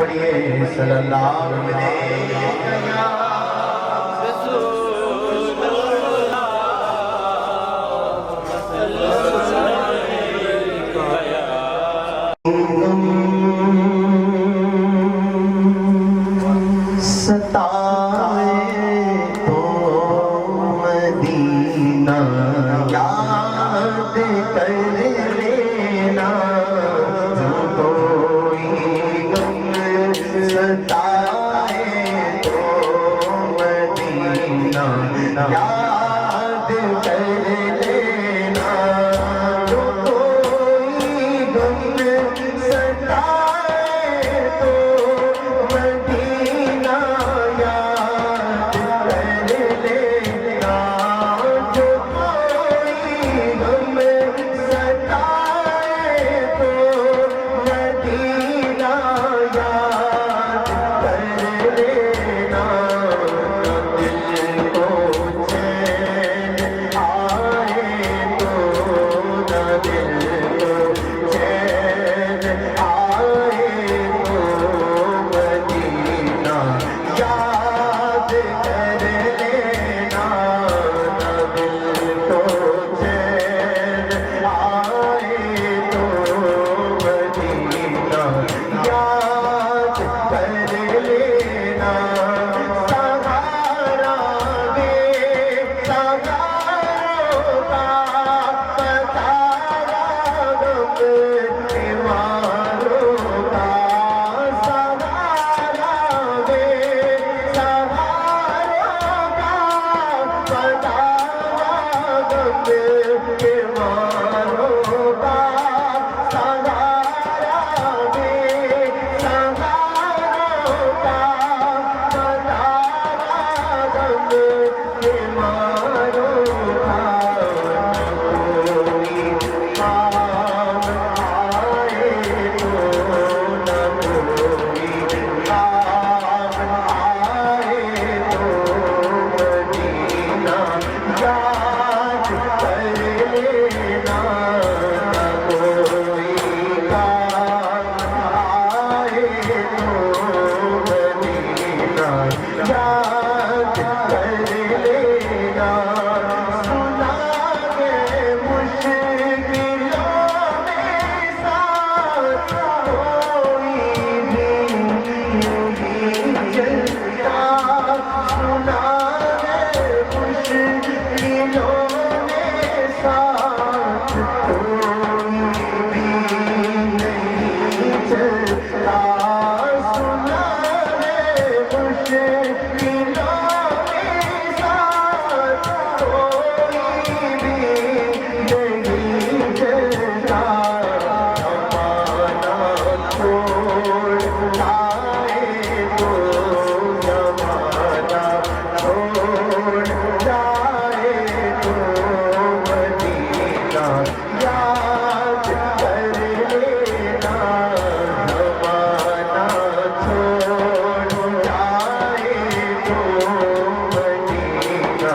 पढ़िए सल्लल्लाहु अलैहि सताए तो मदीना याद कर लेना, जो कोई गम सताए तो मदीना याद कर लेना, जो कोई गम सताए तो मदीना याद कर लेना, जो कोई गम सताए तो मदीना याद कर लेना। दिल को चैन आए तो न दिल को चैन आए तो मदीना याद कर लेना, न दिल को चैन आए तो मदीना याद कर लेना। सहारा दे सहारों का पतारा गम बीमारों का, सहारा दे सहारों का पतारा गम बीमारों का, सहारा दे सहारों का पतारा गम बीमारों का। कोई काम आए तो न कोई काम आए तो मदीना याद कर लेना, न कोई काम आए तो मदीना याद कर लेना। सुना के मुश्किलों में साथ कोई भी यूं ही चलता, सुना के मुश्किलों में साथ कोई भी नहीं चलता, सुना के मुश्किलों में साथ कोई भी नहीं चलता। जमाना छोड़ जाए तो जमाना छोड़ जाए तो मदीना याद कर लेना, जमाना छोड़ जाए तो मदीना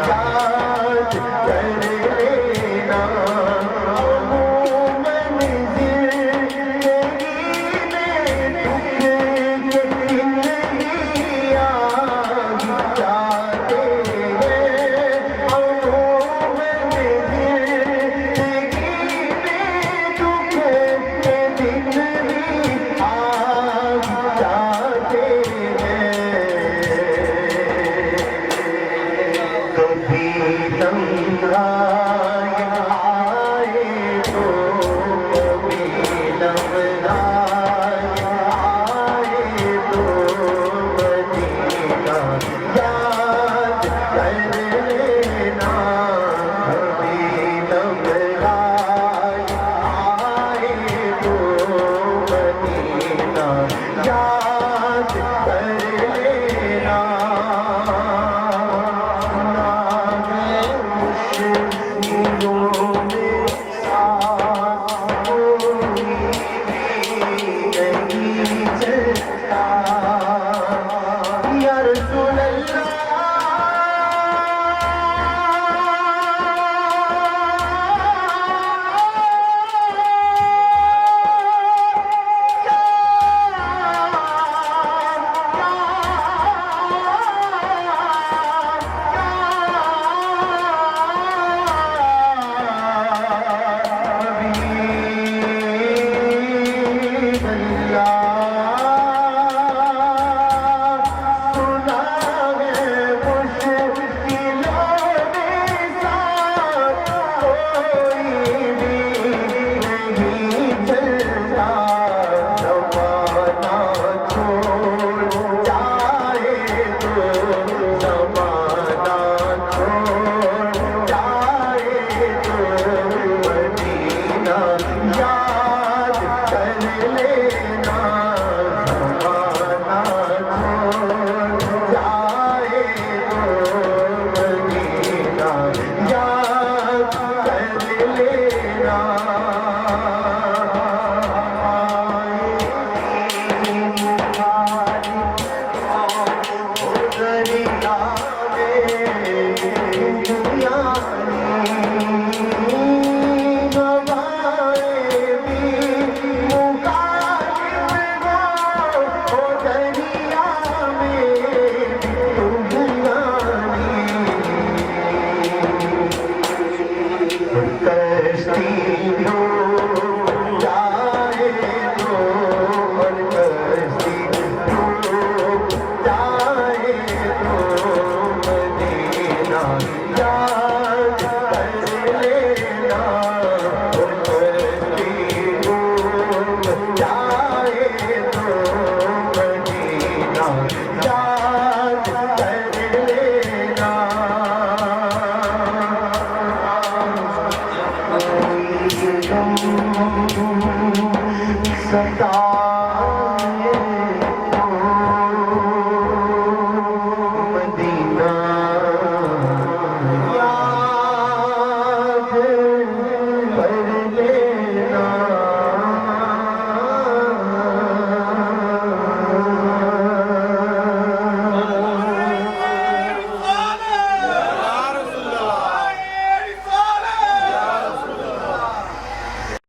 याद कर लेना। कभी तन्हाई आए तो कभी लम्हाई आए तो मदीना याद कर लेना, कभी लम्हाई आए तो मदीना याद